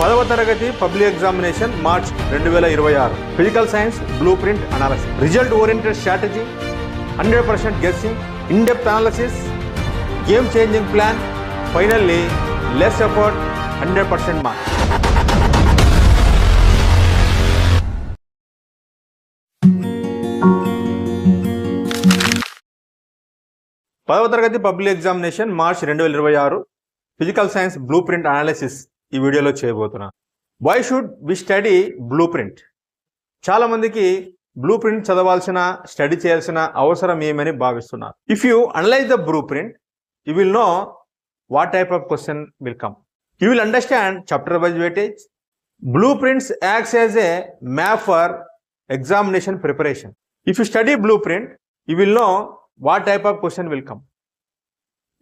10వ తరగతి public examination March 2026 physical science blue print analysis result oriented strategy 100% guessing in depth analysis game changing plan finally less effort 100% marks. పదవ తరగతి public examination March 2026 physical science blue print analysis ఈ వీడియోలో చేయబోతున్నా. Why should we study blue print? చాలా మందికి blue print చదవాల్సిన study చేయాల్సిన అవసరం ఏమని భావిస్తున్నారు. If you analyse the blueprint you will know what type of question will come. You will understand chapter wise weightage. Blue prints acts as a map for examination preparation. If you study blue print you will know what type of question will come.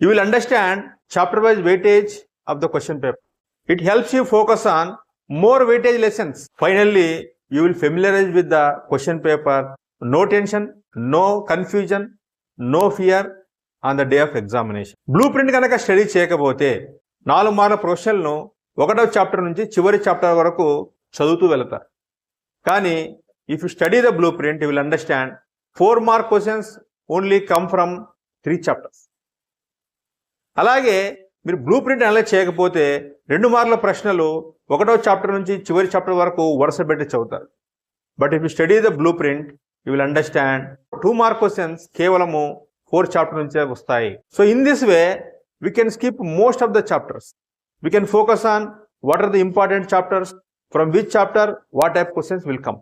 You will understand chapter wise weightage of the question paper. It helps you focus on more weightage lessons. Finally, you will familiarize with the question paper. No tension, no confusion, no fear on the day of examination. Blueprint kanaka study cheyakapothe 4 మార్ల ప్రశ్నలను 1వ chapter నుంచి చివరి chapter వరకు చదువుతూ వెళ్తారు. కానీ if you study the blueprint you will understand 4 mark questions only come from 3 chapters. అలాగే మీరు బ్లూ ప్రింట్ అనలైజ్ చేయకపోతే 2 మార్కుల ప్రశ్నలు 1వ చాప్టర్ నుంచి చివరి చాప్టర్ వరకు వరుస పెట్టి చదువుతారు. But if you study the blueprint you will understand 2 mark questions కేవలము 4 చాప్టర్ నుంచే వస్తాయి. So in this way we can skip most of the chapters. We can focus on what are the important chapters, from which chapter what type questions will come.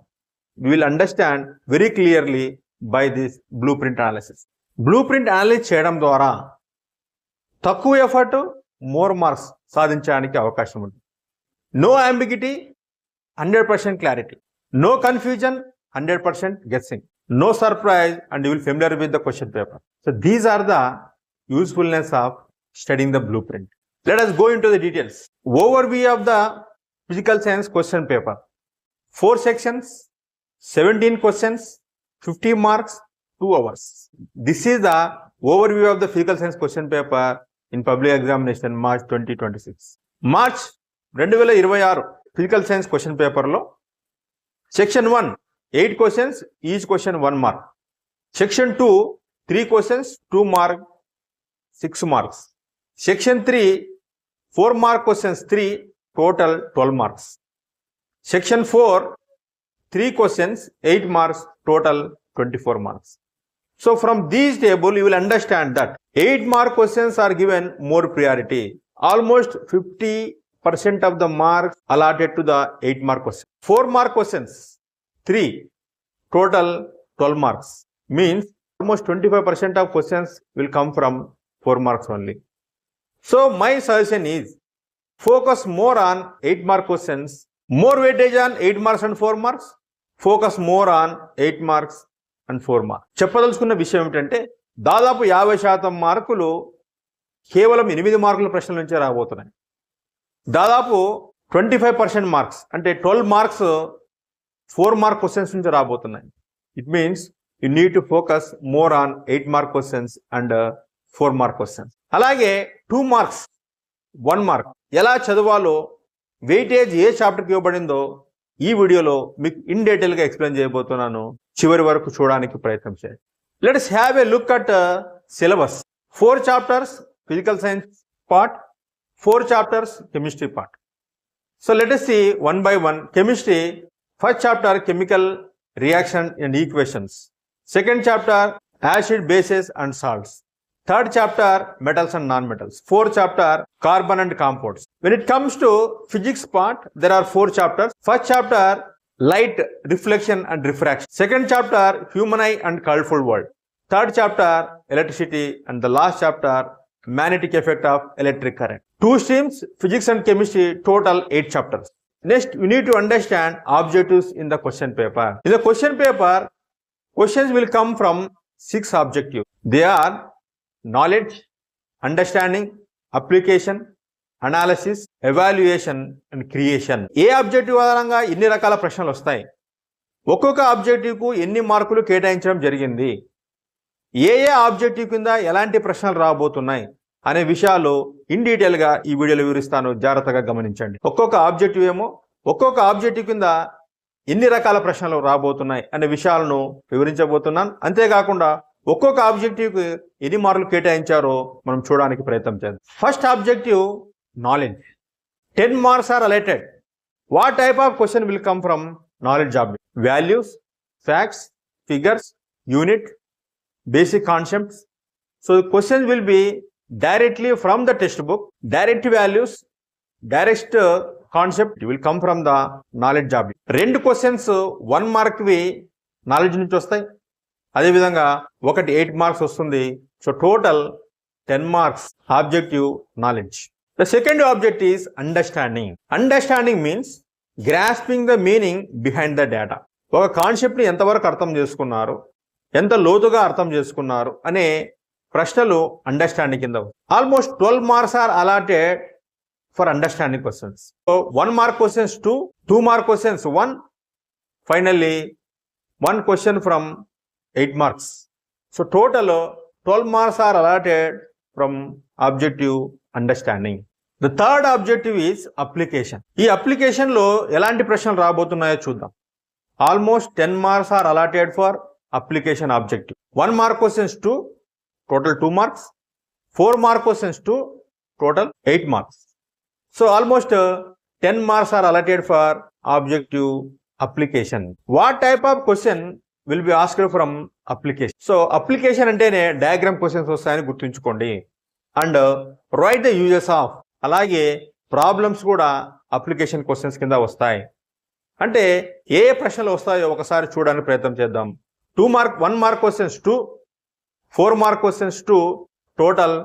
We will understand very clearly by this blueprint analysis. Blueprint analyze చేయడం ద్వారా తక్కువ effort more marks సాధించడానికి అవకాశం ఉంది. No ambiguity 100% clarity, no confusion 100% guessing, no surprise and you will familiar with the question paper. So these are the usefulness of studying the blueprint. Let us go into the details. Overview of the physical science question paper. 4 sections, 17 questions, 50 marks, 2 hours. This is the overview of the physical science question paper in public examination March 2026. March 2026 physical science question paper lo section 1 8 questions, each question 1 mark. Section 2 3 questions, 2 mark, 6 marks. Section 3 4 mark questions, 3 total 12 marks. Section 4 3 questions, 8 marks, total 24 marks. So from these table you will understand that 8 mark questions are given more priority. Almost 50% of the marks allotted to the 8 mark questions. 4 mark questions, 3, total 12 marks. Means almost 25% of questions will come from 4 marks only. So my suggestion is focus more on 8 mark questions, more weightage on 8 marks and 4 marks. Focus more on 8 marks and 4 marks. చెప్పదలుచుకున్న విషయం ఏమిటంటే దాదాపు 50% మార్కులు కేవలం 8 మార్కుల ప్రశ్నల నుంచే రాబోతున్నాయి. దాదాపు 25% మార్క్స్ అంటే 12 మార్క్స్ 4 మార్క్ క్వశ్చన్స్ నుంచి రాబోతున్నాయి. It means you need to focus more on 8 mark questions and 4 mark questions. అలాగే 2 మార్క్స్ 1 మార్క్ ఎలా చదవాలో వెయిటేజ్ ఏ చాప్టర్కి ఇవ్వబడిందో ఈ వీడియోలో మీకు ఇన్ డీటెయిల్గా ఎక్స్ప్లెయిన్ చేయబోతున్నాను. చివరి వరకు చూడడానికి ప్రయత్నం చేయండి. Let us have a look at syllabus. 4 chapters physical science part, 4 chapters chemistry part. So let us see one by one. Chemistry first chapter chemical reaction and equations, second chapter acid bases and salts, third chapter metals and non-metals, 4th chapter carbon and compounds. When it comes to physics part there are 4 chapters. First chapter light reflection and refraction, second chapter human eye and colorful world, third chapter electricity and the last chapter magnetic effect of electric current. 2 streams physics and chemistry, total 8 chapters. Next you need to understand objectives in the question paper. In the question paper questions will come from 6 objectives. They are knowledge, understanding, application, analysis, evaluation and creation. A objective ఆధారంగా ఎన్ని రకాల ప్రశ్నలు వస్తాయి, ఒక్కొక్క ఆబ్జెక్టివ్కు ఎన్ని మార్కులు కేటాయించడం జరిగింది, ఏ ఆబ్జెక్టివ్ కింద ఎలాంటి ప్రశ్నలు రాబోతున్నాయి అనే విషయాలు ఇన్ డీటెయిల్ గా ఈ వీడియోలో వివరిస్తాను, జాగ్రత్తగా గమనించండి. ఒక్కొక్క ఆబ్జెక్టివ్ ఏమో ఒక్కొక్క ఆబ్జెక్టివ్ కింద ఎన్ని రకాల ప్రశ్నలు రాబోతున్నాయి అనే విషయాలను వివరించబోతున్నాను. అంతేకాకుండా ఒక్కొక్క ఆబ్జెక్టివ్కి ఎన్ని మార్కులు కేటాయించారో మనం చూడడానికి ప్రయత్నం చేద్దాం. First objective knowledge. 10 marks are allotted. What type of question will come from knowledge object? Values, facts, figures, unit, basic concepts. So the questions will be directly from the textbook. Direct values, direct concept will come from the knowledge object. రెండు questions 1 mark వి knowledge నుంచి వస్తాయి, అదేవిధంగా ఒకటి 8 marks వస్తుంది. So total 10 marks objective knowledge. The second object is understanding. Understanding means grasping the meaning behind the data. ఒక concept ని ఎంతవరకు అర్థం చేసుకున్నారు, ఎంత లోతుగా అర్థం చేసుకున్నారు అనే ప్రశ్నలు అండర్స్టాండింగ్ కింద. Almost 12 marks are allotted for understanding questions. So 1 mark questions 2, 2 mark questions 1, finally 1 question from 8 marks. So total 12 marks are allotted from objective understanding. The third objective is application. ఈ అప్లికేషన్ లో ఎలాంటి ప్రశ్నలు రాబోతున్నాయో చూద్దాం. Almost 10 marks are allotted for application objective. 1 mark questions 2, total 2 marks. 4 mark questions 2, total 8 marks. So almost 10 marks are allotted for objective application. What type of question will be asked from application. So application అంటేనే diagram questions వస్తాయని గుర్తుంచుకోండి. And write the uses of, అలాగే problems కూడా application questions కింద వస్తాయి. అంటే ఏ ప్రశ్నలు వస్తాయో ఒకసారి చూడడానికి ప్రయత్నం చేద్దాం. 1 mark questions 2, 4 mark questions 2, total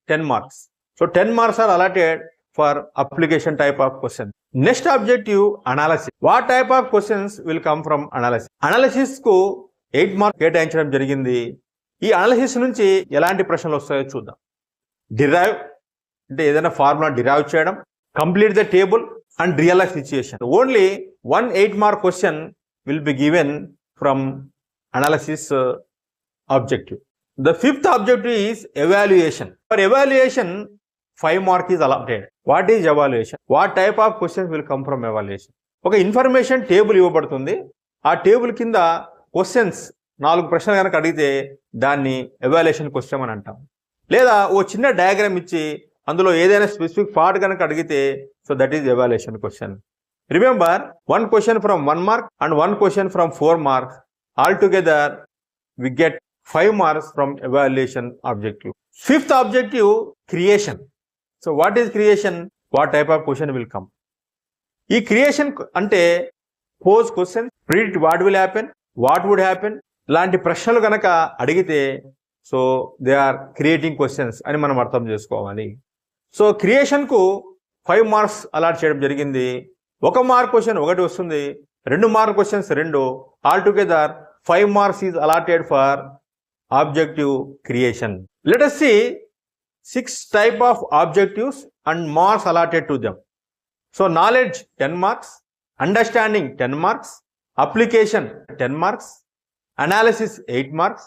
10 marks. So 10 marks are allotted for application type of question. Next objective analysis. What type of questions will come from analysis. Analysis కు 8 marks కేటాయించడం జరిగింది. ఈ అనాలిసిస్ నుంచి ఎలాంటి ప్రశ్నలు వస్తాయో చూద్దాం. డిరైవ్ అంటే ఏదైనా ఫార్ములా డిరైవ్ చేయడం, complete the table and real life situation. Only 1 8 mark question will be given from analysis objective. The fifth objective is evaluation. For evaluation 5 marks is allotted. What is evaluation? What type of questions will come from evaluation? ఒక information table ఇవ్వబడుతుంది. ఆ table కింద questions 4 ప్రశ్నలు కనుక అడిగితే దాన్ని evaluation question అని అంటాం. లేదా ఓ చిన్న డయాగ్రామ్ ఇచ్చి అందులో ఏదైనా స్పెసిఫిక్ పార్ట్ కనుక అడిగితే so that is evaluation question. Remember 1 question from 1 mark and 1 question from 4 marks. All together we get 5 marks from evaluation objective. Fifth objective creation. So what is creation? What type of question will come? ఈ creation అంటే pose question, predict what will happen, what would happen లాంటి ప్రశ్నలు కనుక అడిగితే so they are creating questions అని మనం అర్థం చేసుకోవాలి. సో క్రియేషన్ కు 5 marks అలాట్ చేయడం జరిగింది. 1 mark క్వశ్చన్ 1 వస్తుంది, 2 mark questions 2, all together 5 marks is allotted for objective creation. Let us see 6 type of objectives and marks allotted to them. So knowledge 10 marks, understanding 10 marks, application 10 marks, analysis 8 marks,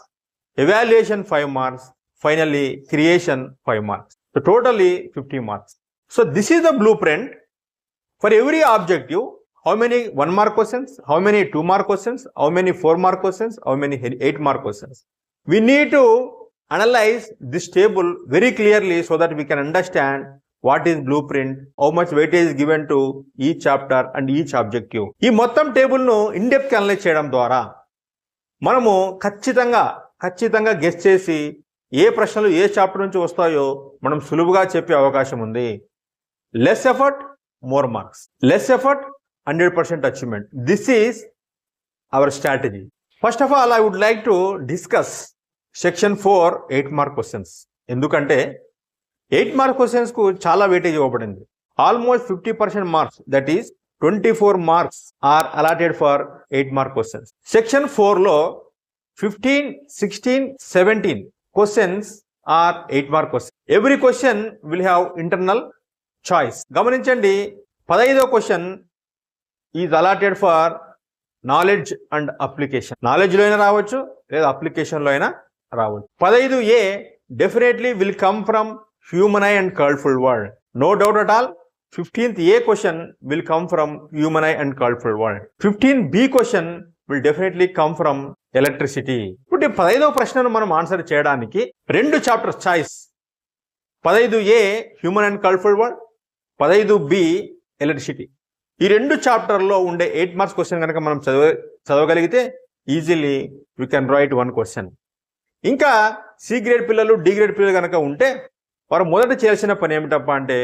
evaluation 5 marks, finally creation 5 marks. So totally 50 marks. So this is the blueprint for every objective. How many 1 mark questions, how many 2 mark questions, how many 4 mark questions, how many 8 mark questions. We need to analyze this table very clearly so that we can understand what is blueprint, how much weightage is given to each chapter and each objective. ఈ మొత్తం table ను in depth analyse చేయడం ద్వారా మనము ఖచ్చితంగా guess చేసి ఏ ప్రశ్నలు ఏ chapter నుంచి వస్తాయో మనం సులువుగా చెప్పే అవకాశం ఉంది. Less effort more marks, less effort 100% achievement. This is our strategy. First of all I would like to discuss section 4 8 mark questions. ఎందుకంటే 8 mark క్వశ్చన్స్ కు చాలా వెయిటేజ్ ఇవ్వబడింది. Almost 50% marks, that is 24 marks are allotted for 8 mark questions. Section 4 లో 15, 16, 17 questions are 8 mark questions. Every question will have internal choice. గమనించండి, 15వ question is allotted for knowledge and application. Knowledge లో అయినా రావచ్చు లేదా అప్లికేషన్ లో అయినా రావచ్చు. 15A definitely will come from human eye and colorful world. No doubt at all. 15th A question will come from human eye and colorful world. 15th B question will definitely come from electricity. ఇప్పుడు 15వ ప్రశ్నను మనం answer చేయడానికి రెండు chapters choice. 15A human and cultural world, 15B electricity. ఈ రెండు చాప్టర్లో ఉండే 8 మార్క్స్ క్వశ్చన్ కనుక మనం చదవగలిగితే easily you can write 1 question. ఇంకా సి గ్రేడ్ పిల్లలు, డి గ్రేడ్ పిల్లలు కనుక ఉంటే వారు మొదట చేయాల్సిన పని ఏమిటప్ప అంటే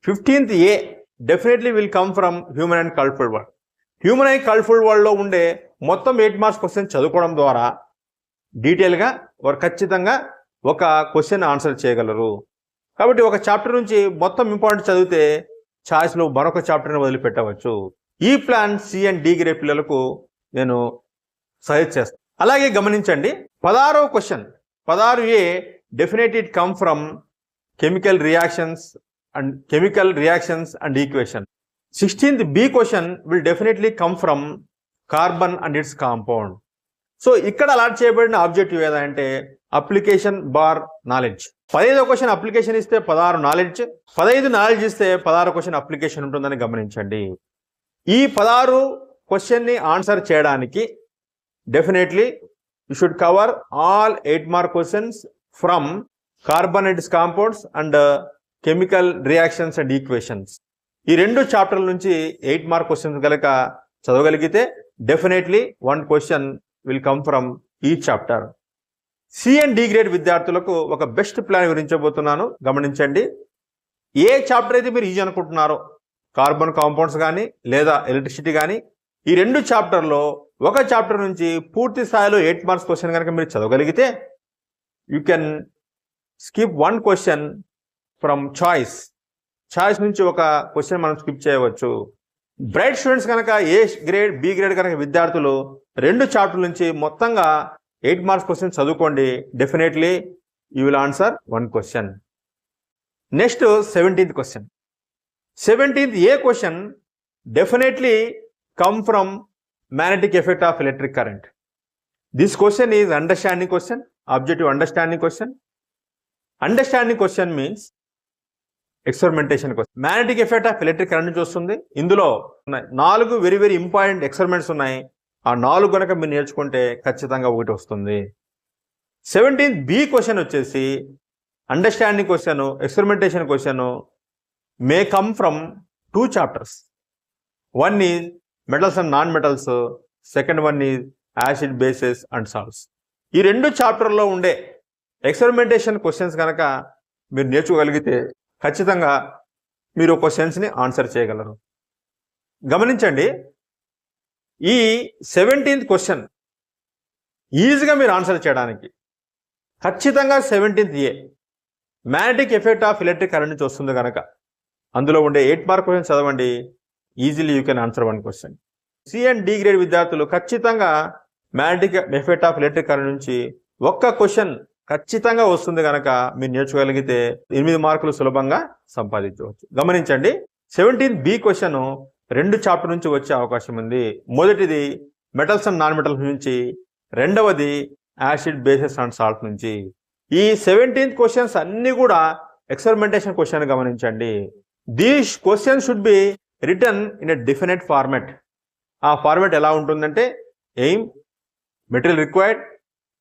15th A definitely will come from human and cultural world. Human and cultural వరల్డ్లో ఉండే మొత్తం 8 మార్క్స్ క్వశ్చన్ చదువుకోవడం ద్వారా డీటెయిల్గా వారు ఖచ్చితంగా ఒక క్వశ్చన్ ఆన్సర్ చేయగలరు. కాబట్టి ఒక చాప్టర్ నుంచి మొత్తం ఇంపార్టెంట్ చదివితే ఛాయిస్లో మరొక చాప్టర్ని వదిలిపెట్టవచ్చు. ఈ plan C and D grade పిల్లలకు నేను సజెస్ట్ చేస్తాను. అలాగే గమనించండి, 16వ question 16A definitely it come from chemical reactions and equation. 16th B question will definitely come from carbon and its compound. So ఇక్కడ అలాట్ చేయబడిన ఆబ్జెక్టివ్ ఏదంటే అప్లికేషన్ బార్ నాలెడ్జ్. 15వ క్వశ్చన్ అప్లికేషన్ ఇస్తే 16 నాలెడ్జ్, 15 నాలెడ్జ్ ఇస్తే 16 question application ఉంటుందని గమనించండి. ఈ 16 క్వశ్చన్ని ఆన్సర్ చేయడానికి definitely you should cover all 8 mark questions from carbon and its compounds and chemical reactions and equations. ఈ రెండు చాప్టర్ల నుంచి 8 మార్క్ క్వశ్చన్స్ కనుక చదవగలిగితే definitely 1 question will come from ఈ chapter. C and D grade విద్యార్థులకు ఒక బెస్ట్ ప్లాన్ వివరించబోతున్నాను, గమనించండి. ఏ చాప్టర్ అయితే మీరు ఈజీ అనుకుంటున్నారో, కార్బన్ కాంపౌండ్స్ కానీ లేదా ఎలక్ట్రిసిటీ కానీ, ఈ రెండు చాప్టర్లో ఒక చాప్టర్ నుంచి పూర్తి స్థాయిలో 8 మార్క్స్ క్వశ్చన్ కనుక మీరు చదవగలిగితే you can skip 1 question from choice నుంచి ఒక క్వశ్చన్ మనం స్కిప్ చేయవచ్చు. బ్రైట్ స్టూడెంట్స్ కనుక ఏ గ్రేడ్ బి గ్రేడ్ కనుక విద్యార్థులు రెండు చాప్టర్ నుంచి మొత్తంగా 8 మార్క్స్ క్వశ్చన్ చదువుకోండి. Definitely you will answer 1 question. Next 17th question. 17th A question definitely come from magnetic effect of electric current. This question is understanding question, objective understanding question. Understanding question means experimentation question. Magnetic effect of electric current చూస్తుంది. ఇందులో 4 very very important experiments ఉన్నాయి. ఆ 4 కనుక మీరు నేర్చుకుంటే ఖచ్చితంగా 1 వస్తుంది. 17th B question వచ్చేసి understanding question, experimentation question May come from 2 chapters. 1 is metals and non metals, second 1 is acid, bases and salts. ఈ రెండు చాప్టర్లో ఉండే ఎక్స్పెరిమెంటేషన్ క్వశ్చన్స్ కనుక మీరు నేర్చుకోగలిగితే ఖచ్చితంగా మీరు క్వశ్చన్స్ని ఆన్సర్ చేయగలరు. గమనించండి, ఈ 17th క్వశ్చన్ ఈజీగా మీరు ఆన్సర్ చేయడానికి ఖచ్చితంగా 17th A magnetic effect of electric current నుంచి వస్తుంది కనుక అందులో ఉండే 8 మార్క్ క్వశ్చన్ చదవండి. Easily you can answer 1 question. C and D grade విద్యార్థులు ఖచ్చితంగా magnetic effect of electric current నుంచి 1 క్వశ్చన్ ఖచ్చితంగా వస్తుంది కనుక మీరు నేర్చుకోగలిగితే 8 మార్కులు సులభంగా సంపాదించవచ్చు. గమనించండి, 17th B క్వశ్చన్ 2 చాప్టర్ నుంచి వచ్చే అవకాశం ఉంది. మొదటిది మెటల్స్ అండ్ నాన్ మెటల్స్ నుంచి, రెండవది యాసిడ్, బేసెస్ అండ్ సాల్ట్ నుంచి. ఈ 17th క్వశ్చన్స్ అన్ని కూడా ఎక్స్పెరిమెంటేషన్ క్వశ్చన్. గమనించండి, these question should be return in a definite format. ఆ ఫార్మాట్ ఎలా ఉంటుందంటే aim, material required,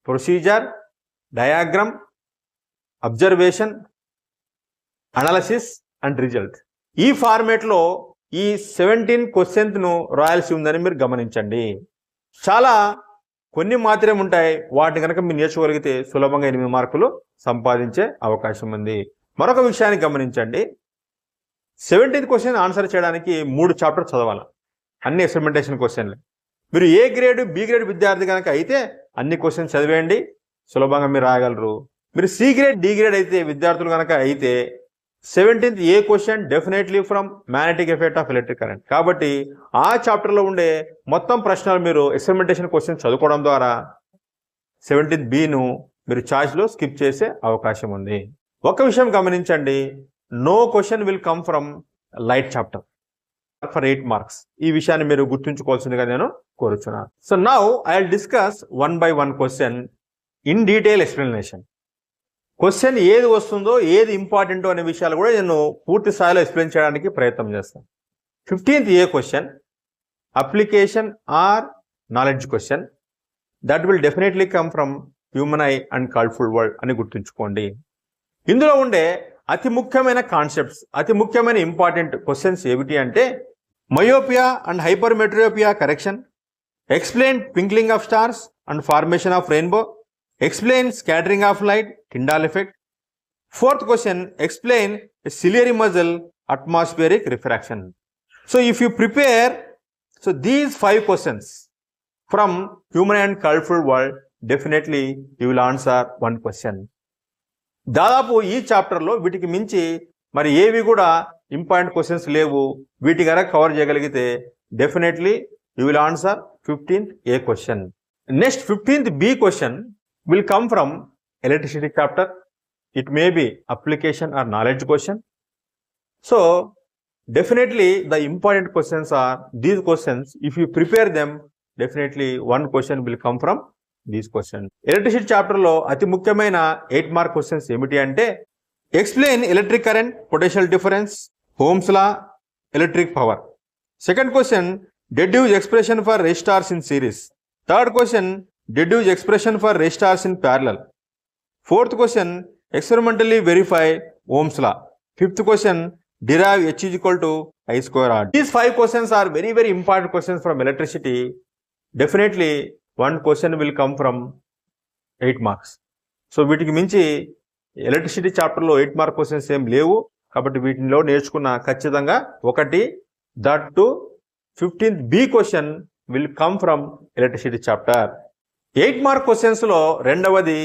procedure, diagram, observation, analysis and result. ఈ ఫార్మేట్లో ఈ 17 క్వశ్చన్స్ను రాయాల్సి ఉందని మీరు గమనించండి. చాలా కొన్ని మాత్రమే ఉంటాయి, వాటిని కనుక మీరు నేర్చుకోగలిగితే సులభంగా 8 మార్కులు సంపాదించే అవకాశం ఉంది. మరొక విషయాన్ని గమనించండి, 17th క్వశ్చన్ ఆన్సర్ చేయడానికి 3 చాప్టర్ చదవాలి, అన్ని ఎక్స్పెరిమెంటేషన్ క్వశ్చన్లు. మీరు ఏ గ్రేడ్ బి గ్రేడ్ విద్యార్థి కనుక అయితే అన్ని క్వశ్చన్స్ చదివేయండి, సులభంగా మీరు రాయగలరు. మీరు సి గ్రేడ్ డి గ్రేడ్ అయితే విద్యార్థులు కనుక అయితే 17th A question definitely from magnetic effect of electric current. కాబట్టి ఆ చాప్టర్లో ఉండే మొత్తం ప్రశ్నలు మీరు ఎక్స్పెరిమెంటేషన్ క్వశ్చన్ చదువుకోవడం ద్వారా 17th Bను మీరు చాయిస్లో స్కిప్ చేసే అవకాశం ఉంది. ఒక విషయం గమనించండి, no question will come from light chapter for 8 marks. ఈ విషయాన్ని మీరు గుర్తుంచుకోవాల్సిందిగా నేను కోరుచున్నాను. So now I will discuss 1 by 1 question in detail explanation. Question ఏది వస్తుందో ఏది ఇంపార్టెంటో అనే విషయాలు కూడా నేను పూర్తి స్థాయిలో ఎక్స్ప్లెయిన్ చేయడానికి ప్రయత్నం చేస్తాను. 15th A question application or knowledge question that will definitely come from human eye and colourful world అని గుర్తుంచుకోండి. ఇందులో ఉండే అతి ముఖ్యమైన కాన్సెప్ట్స్, అతి ముఖ్యమైన ఇంపార్టెంట్ క్వశ్చన్స్ ఏమిటి అంటే myopia and hypermetropia correction, explain twinkling of stars and formation of rainbow, explain scattering of light, Tyndall effect. 4th question, explain ciliary muscle atmospheric refraction. So if you prepare these 5 questions from human and colorful world, definitely you will answer one question. దాదాపు ఈ చాప్టర్లో వీటికి మించి మరి ఏవి కూడా important questions లేవు. వీటి కనుక కవర్ చేయగలిగితే definitely you will answer 15th A question. Next 15th B question will come from electricity chapter. It may be application or knowledge question. So definitely the important questions are these questions. If you prepare them, definitely one question will come from these questions. Electricity chapter lo ati mukyamaina 8 mark questions emiti ante explain electric current, potential difference, Ohm's law, electric power. Second question, deduce expression for resistors in series. Third question, deduce expression for resistors in parallel. 4th question, experimentally verify Ohm's law. 5th question, derive H is equal to I square R. These 5 questions are very, very important questions from electricity. Definitely one question will come from 8 marks. So వీటికి మించి electricity చాప్టర్లో 8 mark questions ఏం లేవు. కాబట్టి వీటిలో నేర్చుకున్న ఖచ్చితంగా ఒకటి that too 15th B question will come from electricity chapter. 8 mark questions లో రెండవది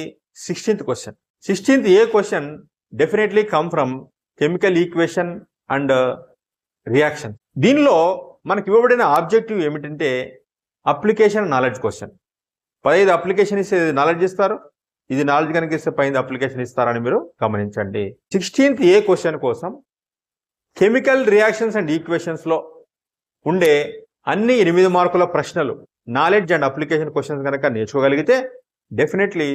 16th క్వశ్చన్. 16th A question definitely come from chemical equation and reaction. దీనిలో మనకి ఇవ్వబడిన ఆబ్జెక్టివ్ ఏమిటంటే అప్లికేషన్ నాలెడ్జ్ క్వశ్చన్. 15 అప్లికేషన్ ఇస్తే నాలెడ్జ్ ఇస్తారు, ఇది నాలెడ్జ్ కనుక ఇస్తే 15 అప్లికేషన్ ఇస్తారని మీరు గమనించండి. 16th ఏ క్వశ్చన్ కోసం కెమికల్ రియాక్షన్స్ అండ్ ఈక్వేషన్స్ లో ఉండే అన్ని 8 మార్కుల ప్రశ్నలు నాలెడ్జ్ అండ్ అప్లికేషన్ క్వశ్చన్స్ కనుక నేర్చుకోగలిగితే definitely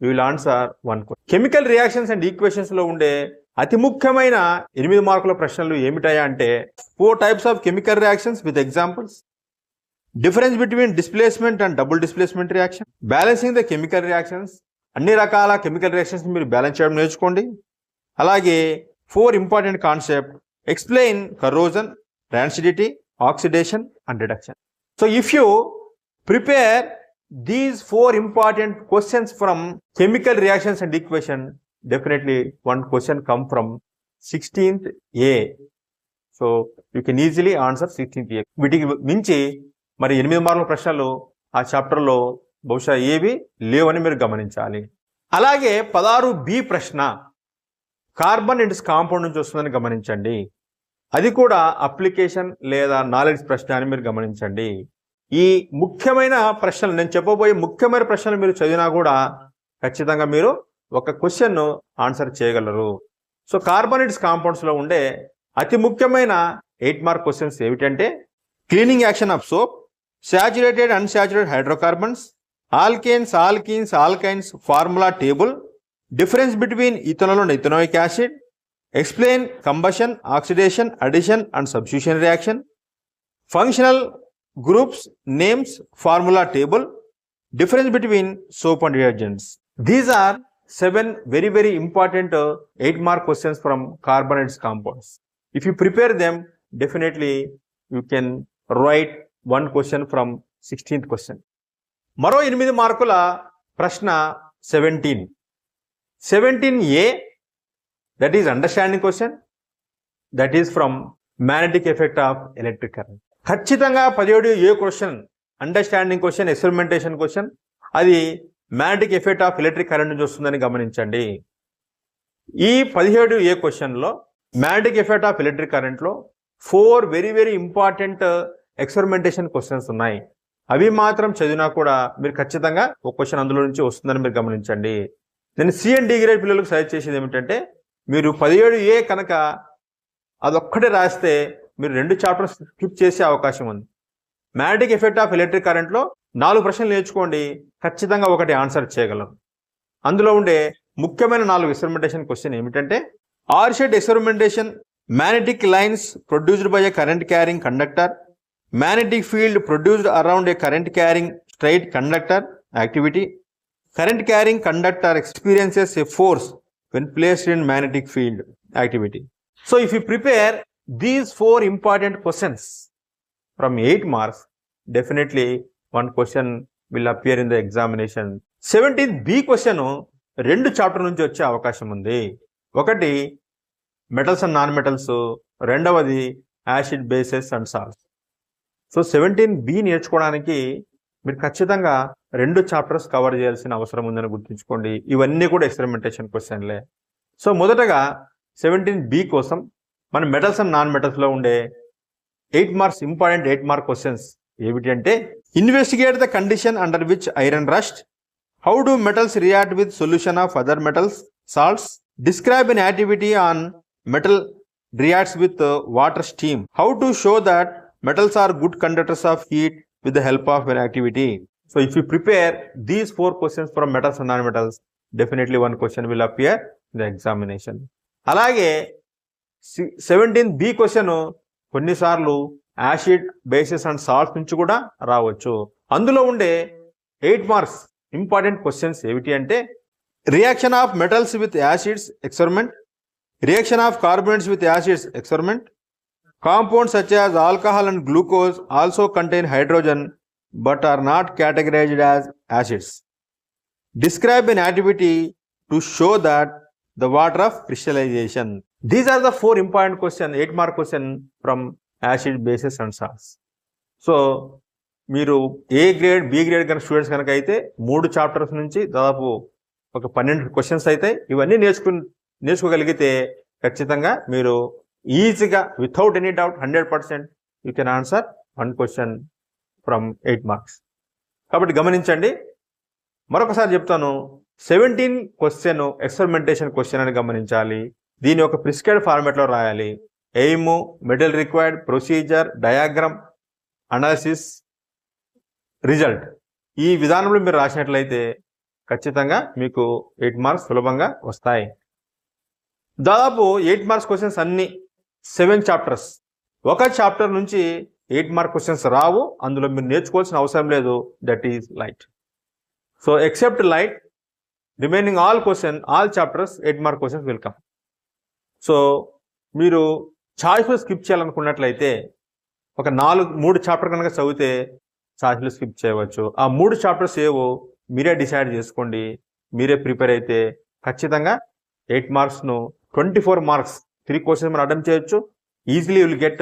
you will answer one question. Chemical reactions and equations లో ఉండే అతి ముఖ్యమైన 8 మార్కుల ప్రశ్నలు ఏమిటాయా అంటే 4 types of chemical reactions with examples, difference between displacement and double displacement reaction, balancing the chemical reactions, అన్ని రకాల కెమికల్ రియాక్షన్స్ మీరు బ్యాలెన్స్ చేయడం నేర్చుకోండి. అలాగే 4 important concept, explain corrosion, rancidity, oxidation and reduction. So if you prepare these 4 important questions from chemical reactions and equation, definitely one question come from 16th A. So you can easily answer 16th A. వీటికి మించి మరి 8 మార్కుల ప్రశ్నలు ఆ చాప్టర్లో బహుశా ఏవి లేవని మీరు గమనించాలి. అలాగే 16B ప్రశ్న కార్బన్ అండ్ ఇట్స్ కాంపౌండ్ నుంచి వస్తుందని గమనించండి. అది కూడా అప్లికేషన్ లేదా నాలెడ్జ్ ప్రశ్న అని మీరు గమనించండి. ఈ ముఖ్యమైన ప్రశ్నలు నేను చెప్పబోయే ముఖ్యమైన ప్రశ్నలు మీరు చదివినా కూడా ఖచ్చితంగా మీరు ఒక క్వశ్చన్ ఆన్సర్ చేయగలరు. సో కార్బోనేట్స్ కాంపౌండ్స్ లో ఉండే అతి ముఖ్యమైన 8 మార్క్ క్వశ్చన్స్ ఏమిటంటే cleaning action of soap, saturated unsaturated hydrocarbons, alkanes, alkenes, alkynes formula table, difference between ethanol and ethanoic acid, explain combustion, oxidation, addition and substitution reaction, functional groups, names, formula table, difference between soap and reagents. These are 7 very, very important 8 mark questions from carbonates compounds. If you prepare them, definitely you can write one question from 16th question. మరో 8 మార్కుల ప్రశ్న 17. 17A, that is understanding question, that is from magnetic effect of electric current. ఖచ్చితంగా 17A question understanding question, experimentation question, అది magnetic effect of electric current నుంచి వస్తుందని గమనించండి. ఈ 17A క్వశ్చన్లో మ్యాగ్నెటిక్ ఎఫెక్ట్ ఆఫ్ ఎలక్ట్రిక్ కరెంట్లో 4 very very important experimentation questions ఉన్నాయి. అవి మాత్రం చదివినా కూడా మీరు ఖచ్చితంగా ఒక క్వశ్చన్ అందులో నుంచి వస్తుందని మీరు గమనించండి. నేను సి అండ్ డి గ్రేడ్ పిల్లలకు సజెస్ట్ చేసేది ఏమిటంటే మీరు 17A కనుక అదొక్కటే రాస్తే మీరు 2 చాప్టర్స్ స్కిప్ చేసే అవకాశం ఉంది. మ్యాగ్నెటిక్ ఎఫెక్ట్ ఆఫ్ ఎలక్ట్రిక్ కరెంట్లో 4 ప్రశ్నలు నేర్చుకోండి, ఖచ్చితంగా ఒకటి ఆన్సర్ చేయగలరు. అందులో ఉండే ముఖ్యమైన 4 ఎక్స్పెరిమెంటేషన్ క్వశ్చన్ ఏమిటంటే, or shed experimentation, magnetic lines produced by a current carrying conductor, magnetic field produced around a current carrying straight conductor activity, current carrying conductor experiences a force when placed in magnetic field activity. So if you prepare these 4 important questions from 8 marks, definitely one question will appear in the examination. 17th B question రెండు chapter నుంచి వచ్చే అవకాశం ఉంది. ఒకటి metals and non metals, రెండవది acid bases and salts. So 17B నేర్చుకోవడానికి మీరు ఖచ్చితంగా 2 చాప్టర్స్ కవర్ చేయాల్సిన అవసరం ఉందని గుర్తుంచుకోండి. ఇవన్నీ కూడా ఎక్స్పెరిమెంటేషన్ క్వశ్చన్లే. సో మొదటగా 17B కోసం మన మెటల్స్ అండ్ నాన్ మెటల్స్లో ఉండే 8 మార్క్స్ ఇంపార్టెంట్ 8 మార్క్ క్వశ్చన్స్ ఏమిటి అంటే, investigate the condition under which iron rust, how do metals react with solution of other metals salts, describe an activity on metal reacts with water steam, how to show that metals are good conductors of heat with the help of an activity. So if you prepare these 4 questions from metals and non-metals, definitely one question will appear in the examination. అలాగే 17B question కొన్నిసార్లు acid bases and salts నుంచి కూడా రావచ్చు. అందులో ఉండే 8 marks important questions ఏమిటి అంటే, reaction of metals with acids experiment, reaction of carbonates with acids experiment, compounds such as alcohol and glucose also contain hydrogen but are not categorized as acids, describe an activity to show that the water of crystallization. These are the 4 important questions, 8 mark question from acid bases and salts. So మీరు A grade B grade కనుక students కనుక అయితే 3 chapters నుంచి దాదాపు ఒక 12 questions అయితే ఇవన్నీ నేర్చుకోగలిగితే ఖచ్చితంగా మీరు ఈజీగా without any doubt 100% you can answer 1 question from 8 marks. కాబట్టి గమనించండి, మరొకసారి చెప్తాను, 17 క్వశ్చన్ ఎక్స్పెరిమెంటేషన్ క్వశ్చన్ అని గమనించాలి. దీని ఒక ప్రిస్క్రైబ్డ్ ఫార్మాట్లో రాయాలి. Aim, material required, procedure, diagram, analysis, result, ఈ విధానంలో మీరు రాసినట్లయితే ఖచ్చితంగా మీకు 8 మార్క్స్ సులభంగా వస్తాయి. దాదాపు 8 మార్క్స్ క్వశ్చన్స్ అన్ని 7 చాప్టర్స్. ఒక చాప్టర్ నుంచి 8 మార్క్ క్వశ్చన్స్ రావు, అందులో మీరు నేర్చుకోవాల్సిన అవసరం లేదు. That is light. So except light, remaining all chapters 8 mark questions will come. So మీరు ఛాయిస్లో స్కిప్ చేయాలనుకున్నట్లయితే ఒక 3 చాప్టర్ కనుక చదివితే ఛాయిస్లో స్కిప్ చేయవచ్చు. ఆ 3 చాప్టర్స్ ఏవో మీరే డిసైడ్ చేసుకోండి. మీరే ప్రిపేర్ అయితే ఖచ్చితంగా 8 మార్క్స్ను 24 మార్క్స్ 3 క్వశ్చన్స్ మనం అటెంప్ట్ చేయొచ్చు. Easily will get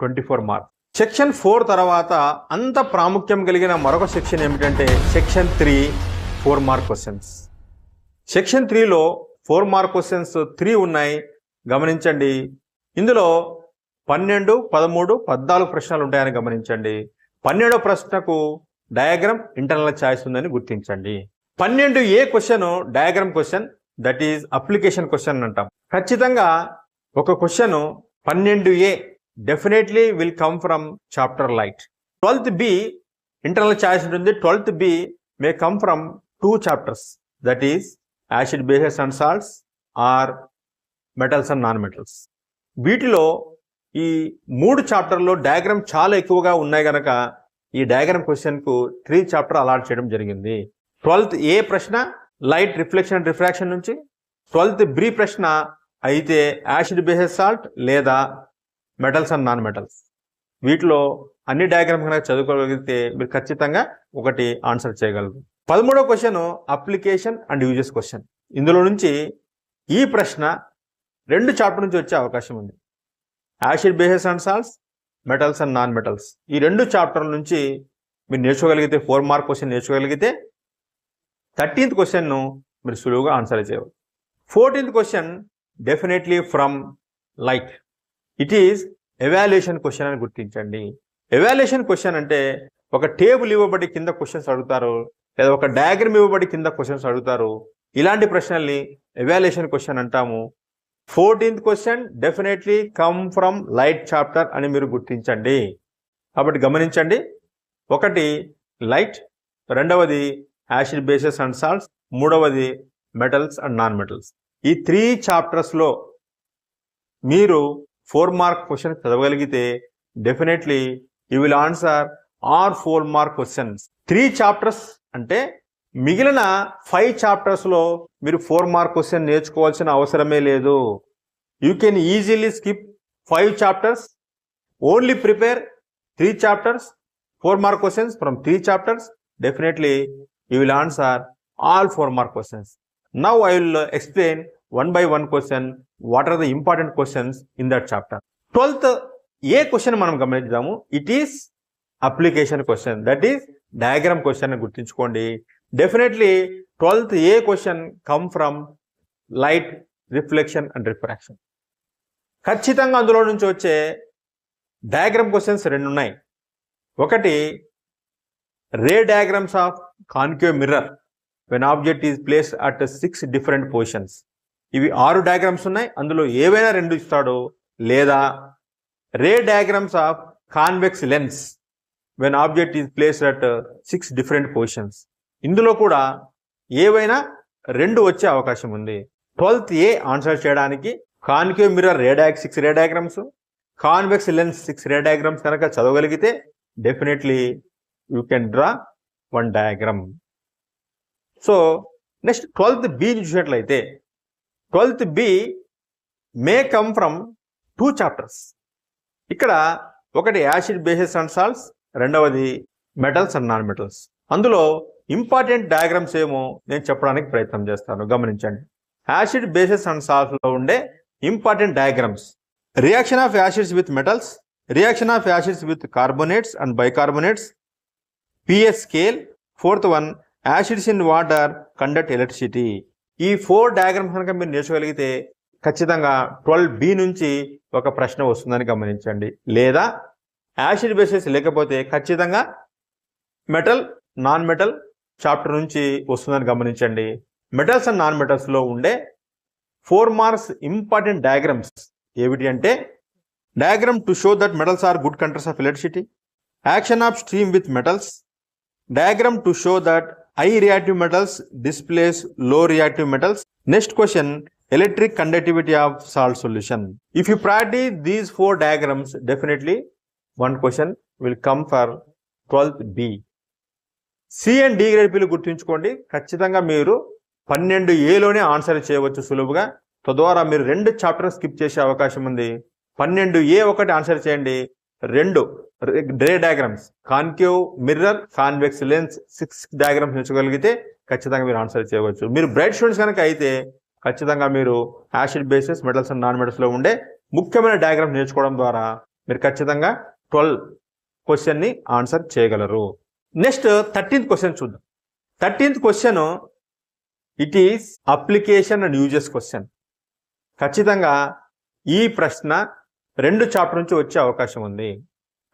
24 marks. Section 4 తర్వాత అంత ప్రాముఖ్యం కలిగిన మరొక సెక్షన్ ఏమిటంటే సెక్షన్ 3 4 మార్క్ క్వశ్చన్స్. సెక్షన్ 3లో 4 మార్క్ క్వశ్చన్స్ 3 ఉన్నాయి. గమనించండి, ఇందులో 12, 13, 14 ప్రశ్నలు ఉంటాయని గమనించండి. 12వ ప్రశ్నకు డయాగ్రామ్ ఇంటర్నల్ చాయిస్ ఉందని గుర్తించండి. 12A question diagram question, that is application question అంటాం. ఖచ్చితంగా ఒక question 12A definitely will come from chapter light. 12th B internal choice ఉంటుంది. 12th B may come from 2 chapters, that is acid bases and salts or metals and non metals. వీటిలో ఈ 3 చాప్టర్లో diagram చాలా ఎక్కువగా ఉన్నాయి కనుక ఈ డయాగ్రామ్ క్వశ్చన్కు 3 చాప్టర్ అలాట్ చేయడం జరిగింది. 12th A ప్రశ్న లైట్ రిఫ్లెక్షన్ అండ్ రిఫ్రాక్షన్ నుంచి, 12th B ప్రశ్న అయితే యాసిడ్ బేసెస్ సాల్ట్ లేదా మెటల్స్ అండ్ నాన్ మెటల్స్. వీటిలో అన్ని డయాగ్రామ్ కనుక చదువుకోగలిగితే మీరు ఖచ్చితంగా ఒకటి ఆన్సర్ చేయగలరు. 13వ question application and uses question. ఇందులో నుంచి ఈ ప్రశ్న 2 చాప్టర్ నుంచి వచ్చే అవకాశం ఉంది. Acid bases and salts, metals and non metals, ఈ 2 చాప్టర్ల నుంచి మీరు నేర్చుకోగలిగితే 4 మార్క్ క్వశ్చన్ నేర్చుకోగలిగితే 13th క్వశ్చన్ను మీరు సులువుగా ఆన్సర్ చేయవచ్చు. 14th question definitely from light. It is evaluation question అని గుర్తించండి. ఎవాల్యుయేషన్ క్వశ్చన్ అంటే ఒక టేబుల్ ఇవ్వబడి కింద క్వశ్చన్స్ అడుగుతారు, లేదా ఒక డయాగ్రామ్ ఇవ్వబడి కింద క్వశ్చన్స్ అడుగుతారు. ఇలాంటి ప్రశ్నల్ని ఎవాల్యుయేషన్ క్వశ్చన్ అంటాము. 14th question definitely come from light chapter అని మీరు గుర్తించండి. కాబట్టి గమనించండి, ఒకటి లైట్, రెండవది యాసిడ్ బేసెస్ అండ్ సాల్ట్స్, మూడవది మెటల్స్ అండ్ నాన్ మెటల్స్. ఈ 3 చాప్టర్స్లో మీరు 4 మార్క్ క్వశ్చన్ చదవగలిగితే definitely you will answer are 4 mark questions. 3 chapters అంటే మిగిలిన 5 చాప్టర్స్లో మీరు 4 మార్క్ క్వశ్చన్ నేర్చుకోవాల్సిన అవసరమే లేదు. You can easily skip 5 chapters, only prepare 3 chapters, 4 mark questions from 3 chapters. Definitely you will answer all 4 mark questions. Now I will explain one by one question what are the important questions in that chapter. 12th A question మనం గమనిద్దాము. It is application question, that is diagram question అని గుర్తుంచుకోండి. Definitely 12th A question come from light, reflection and refraction. ఖచ్చితంగా అందులో నుంచి వచ్చే diagram questions 2 ఉన్నాయి. ఒకటి ray diagrams of concave mirror when object is place at 6 different positions. ఇవి 6 diagrams ఉన్నాయి, అందులో ఏవైనా 2 ఇస్తాడు. లేదా ray diagrams of convex lens when object is place at 6 different positions. ఇందులో కూడా ఏవైనా 2 వచ్చే అవకాశం ఉంది. 12th A ఆన్సర్ చేయడానికి concave mirror 6 ray diagrams, convex lens 6 ray diagrams కనుక చదవగలిగితే definitely you can draw one diagram. So next 12th B చూసినట్లయితే 12th B may come from 2 chapters. ఇక్కడ ఒకటి యాసిడ్ బేసెస్ అండ్ సాల్ట్స్, రెండవది metals and non metals. అందులో important diagrams ఏమో నేను చెప్పడానికి ప్రయత్నం చేస్తాను, గమనించండి. యాసిడ్ బేసెస్ అండ్ సాల్ట్స్ లో ఉండే important diagrams: reaction of acids with metals, reaction of acids with carbonates and bicarbonates, pH scale. 4th one, acids in water conduct electricity. ఈ 4 డయాగ్రామ్స్ కనుక మీరు నేర్చుకోగలిగితే ఖచ్చితంగా 12B నుంచి ఒక ప్రశ్న వస్తుందని గమనించండి. లేదా యాసిడ్ బేసెస్ లేకపోతే ఖచ్చితంగా మెటల్, నాన్ మెటల్ చాప్టర్ నుంచి వస్తుందని గమనించండి. మెటల్స్ అండ్ నాన్ మెటల్స్లో ఉండే 4 మార్క్స్ ఇంపార్టెంట్ డయాగ్రామ్స్ ఏమిటి అంటే diagram to show that metals are good conductors of electricity, action of stream with metals, diagram to show that high reactive metals displace low reactive metals. Next question, electric conductivity of salt solution. If you practice these 4 diagrams, definitely one question will come for 12th B. C and D grade పిల్లలు గుర్తుంచుకోండి, ఖచ్చితంగా మీరు 12Aలోనే answer చేయవచ్చు సులువుగా. తద్వారా మీరు 2 chapter skip చేసే అవకాశం ఉంది. 12A ఒకటి ఆన్సర్ చేయండి, 2 ray diagrams, concave mirror, convex lens 6 diagrams నేర్చుకోగలిగితే ఖచ్చితంగా మీరు ఆన్సర్ చేయవచ్చు. మీరు బ్రైట్ స్టూడెంట్స్ కనుక అయితే ఖచ్చితంగా మీరు acid bases, metals and non మెటల్స్లో ఉండే ముఖ్యమైన డయాగ్రామ్స్ నేర్చుకోవడం ద్వారా మీరు ఖచ్చితంగా 12 క్వశ్చన్ని ఆన్సర్ చేయగలరు. నెక్స్ట్ 13th క్వశ్చన్ చూద్దాం. 13th question it is application and uses question. ఖచ్చితంగా ఈ ప్రశ్న 2 చాప్టర్ నుంచి వచ్చే అవకాశం ఉంది.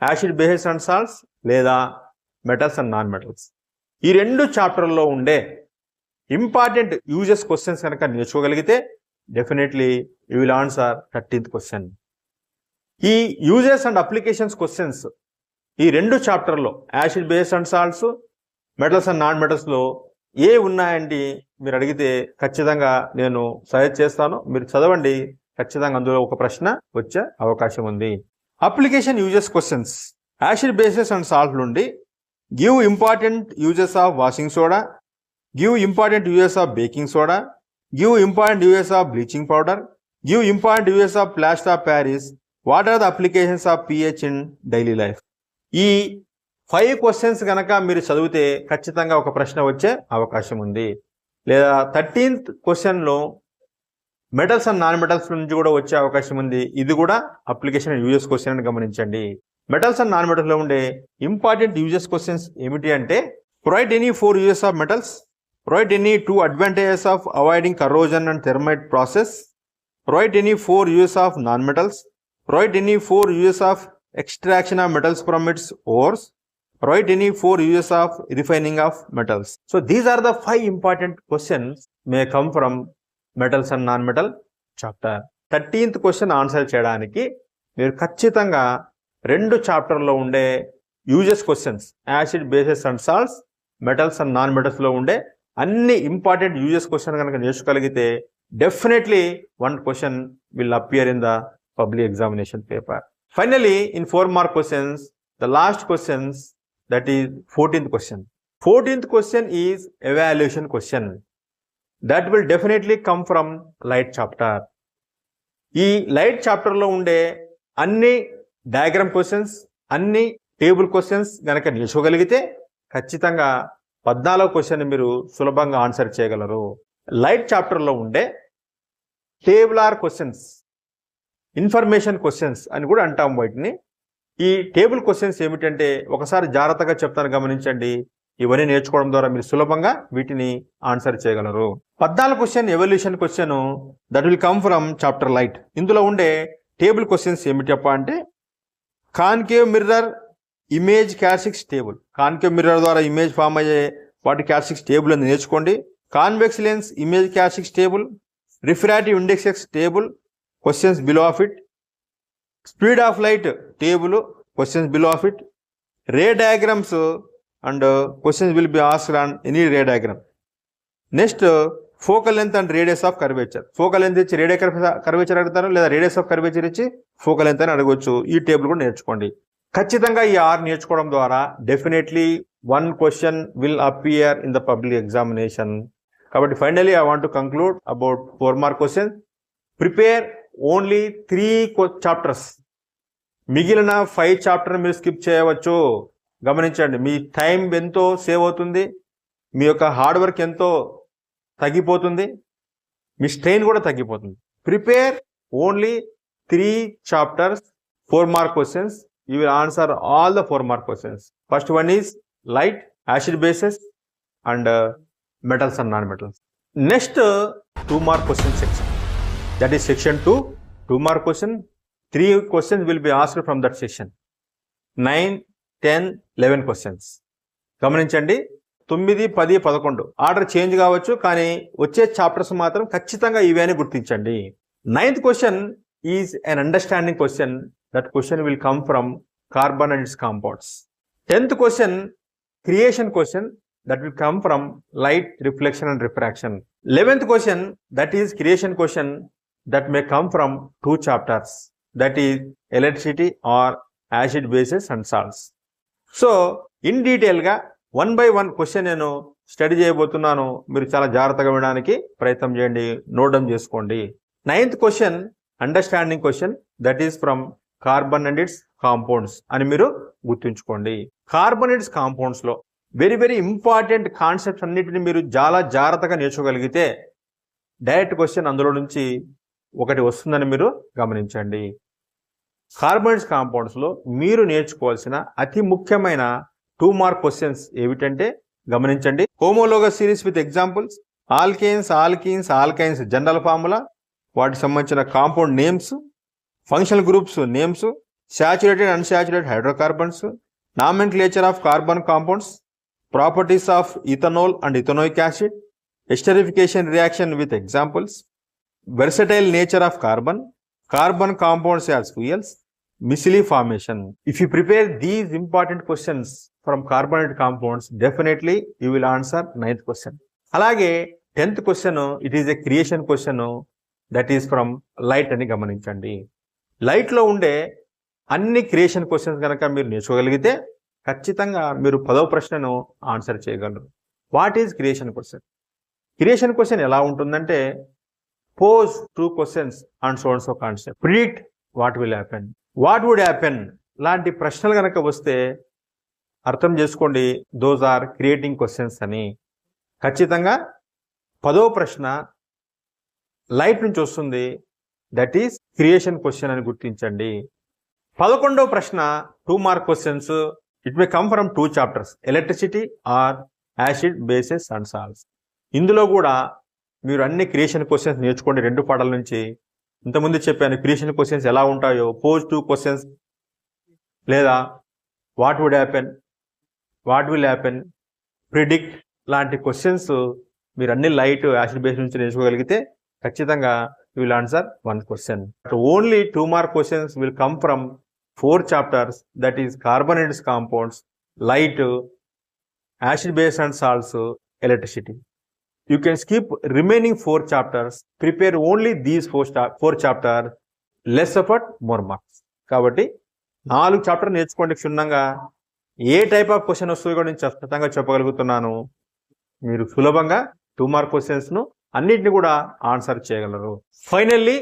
యాసిడ్ బేసెస్ అండ్ సాల్ట్స్ లేదా మెటల్స్ అండ్ నాన్ మెటల్స్. ఈ 2 చాప్టర్లో ఉండే ఇంపార్టెంట్ యూజెస్ క్వశ్చన్స్ కనుక నేర్చుకోగలిగితే definitely you will answer 13th question. ఈ యూజెస్ అండ్ అప్లికేషన్స్ క్వశ్చన్స్ ఈ 2 చాప్టర్లో acid base and salts, metals and non మెటల్స్లో ఏ ఉన్నాయండి మీరు అడిగితే ఖచ్చితంగా నేను సజెస్ట్ చేస్తాను, మీరు చదవండి. ఖచ్చితంగా అందులో ఒక ప్రశ్న వచ్చే అవకాశం ఉంది. Application uses questions. Acid bases and salt నుండి give important uses of washing soda, give important uses of baking soda, give important uses of bleaching powder, give important uses of plaster of Paris, what are the applications of pH in daily life. ఈ 5 questions కనుక మీరు చదివితే ఖచ్చితంగా ఒక ప్రశ్న వచ్చే అవకాశం ఉంది. లేదా 13th క్వశ్చన్లో మెటల్స్ అండ్ నాన్ మెటల్స్ నుంచి కూడా వచ్చే అవకాశం ఉంది. ఇది కూడా అప్లికేషన్ అండ్ యూజెస్ క్వశ్చన్ అని గమనించండి. మెటల్స్ అండ్ నాన్ మెటల్స్లో ఉండే ఇంపార్టెంట్ యూజెస్ క్వశ్చన్స్ ఏమిటి అంటే provide any 4 uses of metals, provide any 2 advantages of avoiding corrosion and thermite process, provide any 4 uses of non metals, provide any 4 uses of extraction of metals from its ores, provide any 4 uses of refining of metals. So these are the 5 important questions may come from metals and non metal chapter. 13th question answer చేయడానికి మీరు ఖచ్చితంగా 2 చాప్టర్లో ఉండే uses questions, acid bases and salts, metals and non మెటల్స్లో ఉండే అన్ని important uses question కనుక నేర్చుకోగలిగితే definitely 1 question will appear in the public examination paper. Finally, in 4 mark questions, the last questions, that is 14th question. 14th question is evaluation question. That will definitely come from light chapter. ఈ light చాప్టర్లో ఉండే అన్ని diagram questions, అన్ని table questions కనుక నేర్చుకోగలిగితే ఖచ్చితంగా 14వ question మీరు సులభంగా answer చేయగలరు. లైట్ చాప్టర్లో ఉండే టేబులార్ క్వశ్చన్స్, ఇన్ఫర్మేషన్ క్వశ్చన్స్ అని కూడా అంటాం వాటిని. ఈ టేబుల్ క్వశ్చన్స్ ఏమిటంటే ఒకసారి జాగ్రత్తగా చెప్తాను, గమనించండి. ఇవన్నీ నేర్చుకోవడం ద్వారా మీరు సులభంగా వీటిని ఆన్సర్ చేయగలరు. 14వ question evaluation question, that will come from chapter light. ఇందులో ఉండే టేబుల్ క్వశ్చన్స్ ఏమిటి అంటే concave mirror image characteristics table. Concave mirror ద్వారా ఇమేజ్ ఫామ్ అయ్యే వాటి క్యారెక్టరిస్టిక్స్ టేబుల్ అని నేర్చుకోండి. Convex lens image characteristics table, refractive index table, questions below of it, speed of light table, questions below of it, ray diagrams and questions will be asked on any ray diagram. Next focal length and radius of curvature. Focal length ఇచ్చి radius curvature అడుగుతారు, లేదా radius of curvature ఇచ్చి focal length అని అడగవచ్చు. ఈ table కూడా నేర్చుకోండి. ఖచ్చితంగా ఈ 6 నేర్చుకోవడం ద్వారా definitely 1 question will appear in the public examination. కాబట్టి finally I want to conclude about 4 mark questions. Prepare only 3 chapters. మిగిలిన 5 chapters మీరు స్కిప్ చేయవచ్చు. గమనించండి, మీ టైం ఎంతో సేవ్ అవుతుంది, మీ యొక్క హార్డ్ వర్క్ ఎంతో తగ్గిపోతుంది, మీ స్ట్రెయిన్ కూడా తగ్గిపోతుంది. Prepare only 3 chapters, 4 mark questions. You will answer all the 4 mark questions. First one is light, acid bases and metals and non-metals. Next 2 mark question section, that is section 2, 2 mark question. 3 questions will be asked from that section. 9, 10, 11 questions. గమనించండి, 9, 10, 11 order change కావచ్చు, కానీ వచ్చే chapters మాత్రం ఖచ్చితంగా ఇవే అని గుర్తించండి. 9th question is an understanding question. That question will come from carbon and its compounds. 10th question, creation question, that will come from light, reflection and refraction. 11th question, that is creation question, that may come from 2 chapters, that is electricity or acid bases and salts. So in detail గా 1 by 1 question నేను study చేయబోతున్నాను. మీరు చాలా జాగ్రత్తగా వినడానికి ప్రయత్నం చేయండి, note down చేసుకోండి. 9th question, understanding question, that is from carbon and its compounds అని మీరు గుర్తుంచుకోండి. కార్బన్ అండ్ ఇట్స్ కాంపౌండ్స్ లో వెరీ వెరీ ఇంపార్టెంట్ కాన్సెప్ట్స్ అన్నిటిని మీరు చాలా జాగ్రత్తగా నేర్చుకోగలిగితే డైరెక్ట్ క్వశ్చన్ అందులో నుంచి ఒకటి వస్తుందని మీరు గమనించండి. కార్బన్ అండ్ ఇట్స్ కాంపౌండ్స్ లో మీరు నేర్చుకోవాల్సిన అతి ముఖ్యమైన 2 mark questions ఏమిటంటే గమనించండి. Homologous series with examples, alkanes, alkenes, alkynes general formula, వాటికి సంబంధించిన compound names, functional groups names, saturated unsaturated hydrocarbons, nomenclature of carbon compounds, properties of ethanol and ethanoic acid, esterification reaction with examples, versatile nature of carbon, carbon compounds as fuels, micelle formation. If you prepare these important questions from carbonate compounds, definitely you will answer 9th question. అలాగే 10th question, it is a creation question, that is from light అని గమనించండి. లైట్లో ఉండే అన్ని creation questions కనుక మీరు నేర్చుకోగలిగితే ఖచ్చితంగా మీరు 10వ ప్రశ్నను ఆన్సర్ చేయగలరు. What is creation question? Creation question ఎలా ఉంటుందంటే, pose 2 questions on so and so concept, predict what will happen, what would happen లాంటి ప్రశ్నలు కనుక వస్తే అర్థం చేసుకోండి, దోస్ ఆర్ క్రియేటింగ్ క్వశ్చన్స్ అని. ఖచ్చితంగా 10వ ప్రశ్న లైట్ నుంచి వస్తుంది, దట్ ఈస్ క్రియేషన్ క్వశ్చన్ అని గుర్తించండి. 11వ ప్రశ్న 2 mark questions, it may come from 2 chapters, electricity or acid bases and salts. ఇందులో కూడా మీరు అన్ని క్రియేషన్ క్వశ్చన్స్ నేర్చుకోండి 2 పాఠాల నుంచి. ఇంతకుముందు చెప్పాను క్రియేషన్ క్వశ్చన్స్ ఎలా ఉంటాయో, పోజ్ 2 questions, లేదా what would happen, what will happen, predict లాంటి క్వశ్చన్స్ మీరు అన్ని లైట్, యాసిడ్ బేస్ నుంచి నేర్చుకోగలిగితే ఖచ్చితంగా you will answer 1 question. Only 2 mark questions will come from 4 chapters, that is carbon and its compounds, light, acid base and salts, electricity. You can skip remaining 4 chapters, prepare only these 4 chapters, less effort, more marks. కాబట్టి 4 chapter నేర్చుకోండి క్షుణ్ణంగా. ఏ type of question వస్తుందో కూడా నేను ఖచ్చితంగా చెప్పగలుగుతున్నాను. మీరు సులభంగా 2 mark క్వశ్చన్స్ను అన్నిటిని కూడా ఆన్సర్ చేయగలరు. Finally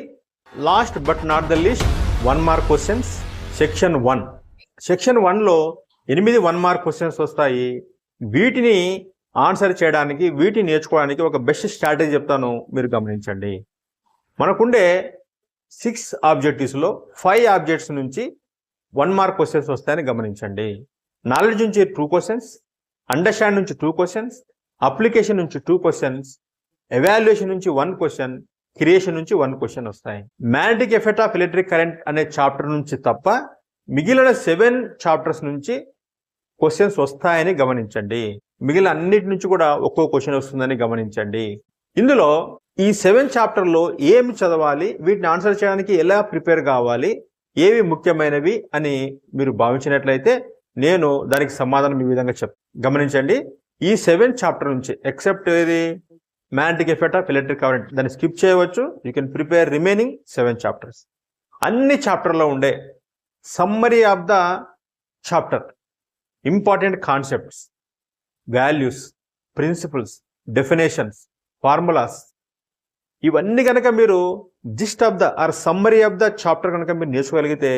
last but not the least 1 mark questions section 1. Section 1లో 8 1 మార్క్ క్వశ్చన్స్ వస్తాయి. వీటిని ఆన్సర్ చేయడానికి, వీటిని నేర్చుకోవడానికి ఒక బెస్ట్ స్ట్రాటజీ చెప్తాను, మీరు గమనించండి. మనకుండే 6 ఆబ్జెక్టివ్స్లో 5 ఆబ్జెక్ట్స్ నుంచి 1 మార్క్ క్వశ్చన్స్ వస్తాయని గమనించండి. నాలెడ్జ్ నుంచి 2 క్వశ్చన్స్, అండర్స్టాండ్ నుంచి 2 క్వశ్చన్స్, అప్లికేషన్ నుంచి 2 క్వశ్చన్స్, ఎవాల్యుయేషన్ నుంచి 1 క్వశ్చన్, క్రియేషన్ నుంచి 1 క్వశ్చన్ వస్తాయి. Magnetic effect of electric current అనే చాప్టర్ నుంచి తప్ప మిగిలిన 7 చాప్టర్స్ నుంచి క్వశ్చన్స్ వస్తాయని గమనించండి. మిగిలిన అన్నిటి నుంచి కూడా ఒక్కో క్వశ్చన్ వస్తుందని గమనించండి. ఇందులో ఈ 7 చాప్టర్లో ఏమి చదవాలి, వీటిని ఆన్సర్ చేయడానికి ఎలా ప్రిపేర్ కావాలి, ఏవి ముఖ్యమైనవి అని మీరు భావించినట్లయితే నేను దానికి సమాధానం ఈ విధంగా గమనించండి. ఈ 7 చాప్టర్ నుంచి ఎక్సెప్ట్ ఏది magnetic effect of electric current, దాన్ని స్కిప్ చేయవచ్చు. You can prepare remaining 7 chapters. అన్ని చాప్టర్లో ఉండే summary of the chapter, important concepts, values, principles, definitions, formulas, ఇవన్నీ కనుక మీరు gist of the or summary of the chapter కనుక మీరు నేర్చుకోగలిగితే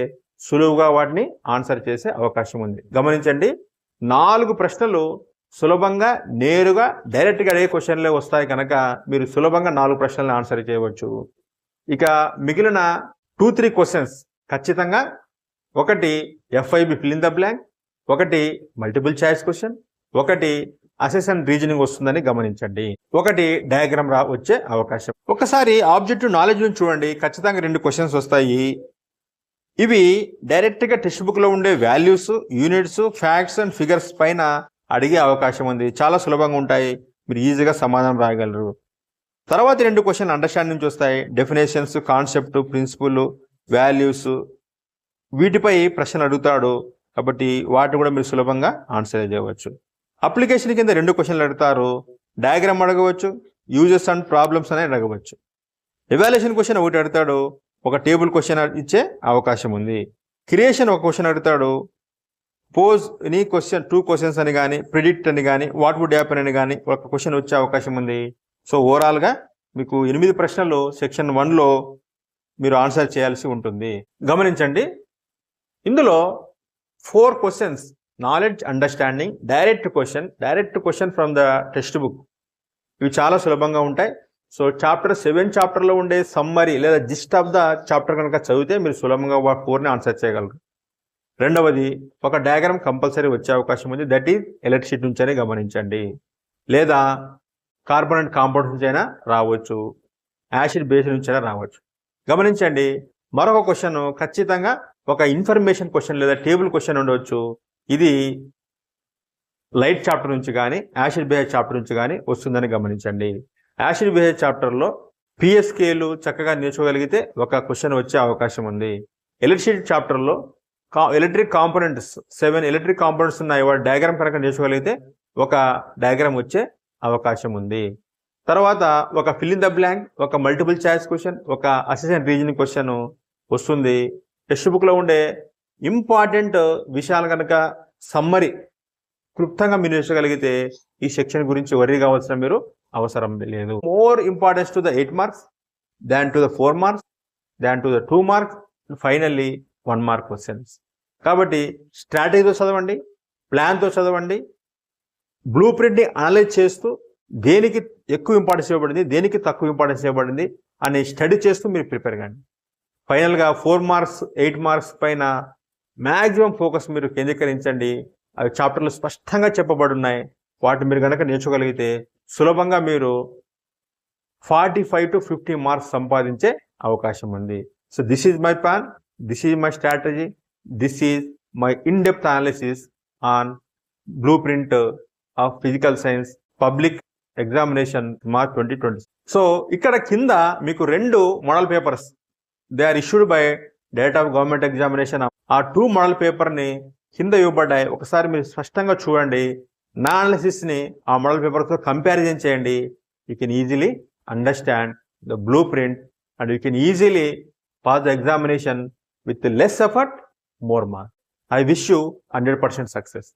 సులువుగా వాటిని ఆన్సర్ చేసే అవకాశం ఉంది. గమనించండి, 4 ప్రశ్నలు సులభంగా నేరుగా డైరెక్ట్గా అడిగే క్వశ్చన్లే వస్తాయి కనుక మీరు సులభంగా 4 ప్రశ్నలను ఆన్సర్ చేయవచ్చు. ఇక మిగిలిన 2-3 క్వశ్చన్స్ ఖచ్చితంగా, ఒకటి FIB fill in the blank, ఒకటి మల్టిపుల్ చాయిస్ క్వశ్చన్, ఒకటి అసెస్ అండ్ రీజనింగ్ వస్తుందని గమనించండి, ఒకటి డయాగ్రామ్ వచ్చే అవకాశం. ఒకసారి ఆబ్జెక్టివ్ నాలెడ్జ్ నుంచి చూడండి, ఖచ్చితంగా 2 క్వశ్చన్స్ వస్తాయి. ఇవి డైరెక్ట్గా టెక్స్ట్ బుక్లో ఉండే values, units, facts and figures పైన అడిగే అవకాశం ఉంది. చాలా సులభంగా ఉంటాయి, మీరు ఈజీగా సమాధానం రాయగలరు. తర్వాత 2 క్వశ్చన్లు అండర్స్టాండ్ నుంచి వస్తాయి. డెఫినేషన్స్, కాన్సెప్ట్, ప్రిన్సిపల్, వాల్యూస్, వీటిపై ప్రశ్నలు అడుగుతాడు కాబట్టి వాటిని కూడా మీరు సులభంగా ఆన్సర్ చేయవచ్చు. అప్లికేషన్ కింద 2 క్వశ్చన్లు అడుగుతారు. డయాగ్రామ్ అడగవచ్చు, యూజెస్ అండ్ ప్రాబ్లమ్స్ అనేది అడగవచ్చు. ఎవాల్యుయేషన్ క్వశ్చన్ ఒకటి అడుగుతాడు, ఒక టేబుల్ క్వశ్చన్ ఇచ్చే అవకాశం ఉంది. క్రియేషన్ ఒక క్వశ్చన్ అడుగుతాడు. పోజ్ ఎనీ క్వశ్చన్ 2 క్వశ్చన్స్ అని కానీ, ప్రిడిక్ట్ అని కానీ, వాట్ వుడ్ హ్యాపెన్ అని కానీ ఒక క్వశ్చన్ వచ్చే అవకాశం ఉంది. సో ఓవరాల్గా మీకు 8 ప్రశ్నలు సెక్షన్ 1లో మీరు ఆన్సర్ చేయాల్సి ఉంటుంది. గమనించండి, ఇందులో 4 questions knowledge, understanding, direct question from the text book, ఇవి చాలా సులభంగా ఉంటాయి. సో 7 చాప్టర్లో ఉండే సమ్మరీ లేదా జిస్ట్ ఆఫ్ ద చాప్టర్ కనుక చదివితే మీరు సులభంగా 4ని ఆన్సర్ చేయగలరు. రెండవది, ఒక డయాగ్రామ్ కంపల్సరీ వచ్చే అవకాశం ఉంది. దట్ ఈజ్ ఎలక్ట్రిసిటీ నుంచి అయినా గమనించండి, లేదా కార్బన్ అండ్ కాంపౌండ్స్ నుంచి అయినా రావచ్చు, యాసిడ్ బేస్ నుంచి అయినా రావచ్చు. గమనించండి, మరొక క్వశ్చన్ ఖచ్చితంగా ఒక ఇన్ఫర్మేషన్ క్వశ్చన్ లేదా టేబుల్ క్వశ్చన్ ఉండవచ్చు. ఇది లైట్ చాప్టర్ నుంచి కానీ, యాసిడ్ బిహేవియర్ చాప్టర్ నుంచి కానీ వస్తుందని గమనించండి. యాసిడ్ బిహేవియర్ చాప్టర్లో PSKలు చక్కగా నేర్చుకోగలిగితే ఒక క్వశ్చన్ వచ్చే అవకాశం ఉంది. ఎలక్ట్రిసిటీ చాప్టర్లో ఎలక్ట్రిక్ కాంపోనెంట్స్ 7 ఎలక్ట్రిక్ కాంపోనెంట్స్ ఉన్నాయి, వాటి డయాగ్రామ్ కనుక నేర్చుకోగలిగితే ఒక డయాగ్రామ్ వచ్చే అవకాశం ఉంది. తర్వాత ఒక ఫిల్ ఇన్ ద బ్లాంక్, ఒక మల్టిపుల్ చాయిస్ క్వశ్చన్, ఒక అసెస్ అండ్ రీజనింగ్ క్వశ్చన్ వస్తుంది. టెక్స్ట్ బుక్లో ఉండే ఇంపార్టెంట్ విషయాలు కనుక సమ్మరీ క్లుప్తంగా మీరు నేర్చుకోగలిగితే ఈ సెక్షన్ గురించి వర్రీ కావాల్సిన మీరు అవసరం లేదు. More importance to the 8 marks than to the 4 marks than to the 2 marks, finally 1 mark questions. కాబట్టి స్ట్రాటజీతో చదవండి, ప్లాన్తో చదవండి, బ్లూ ప్రింట్ని అనలైజ్ చేస్తూ దేనికి ఎక్కువ ఇంపార్టెన్స్ ఇవ్వబడింది, దేనికి తక్కువ ఇంపార్టెన్స్ ఇవ్వబడింది అని స్టడీ చేస్తూ మీరు ప్రిపేర్ కండి. ఫైనల్గా 4 మార్క్స్ 8 మార్క్స్ పైన మ్యాక్సిమం ఫోకస్ మీరు కేంద్రీకరించండి. అవి చాప్టర్లు స్పష్టంగా చెప్పబడి ఉన్నాయి, వాటిని మీరు కనుక నేర్చుకోగలిగితే సులభంగా మీరు 45 to 50 మార్క్స్ సంపాదించే అవకాశం ఉంది. So this is my plan, this is my strategy, this is my in-depth analysis on blue print of physical science public examination March 2020. So ఇక్కడ కింద మీకు 2 model papers they are issued by director of government examination. ఆ 2 model పేపర్ని కింద ఇవ్వబడ్డాయి, ఒకసారి మీరు స్పష్టంగా చూడండి. నా అనాలిసిస్ని ఆ మోడల్ పేపర్తో కంపారిజన్ చేయండి. you can easily understand the blueprint and you can easily pass the examination with less effort, more marks. I wish you 100% success.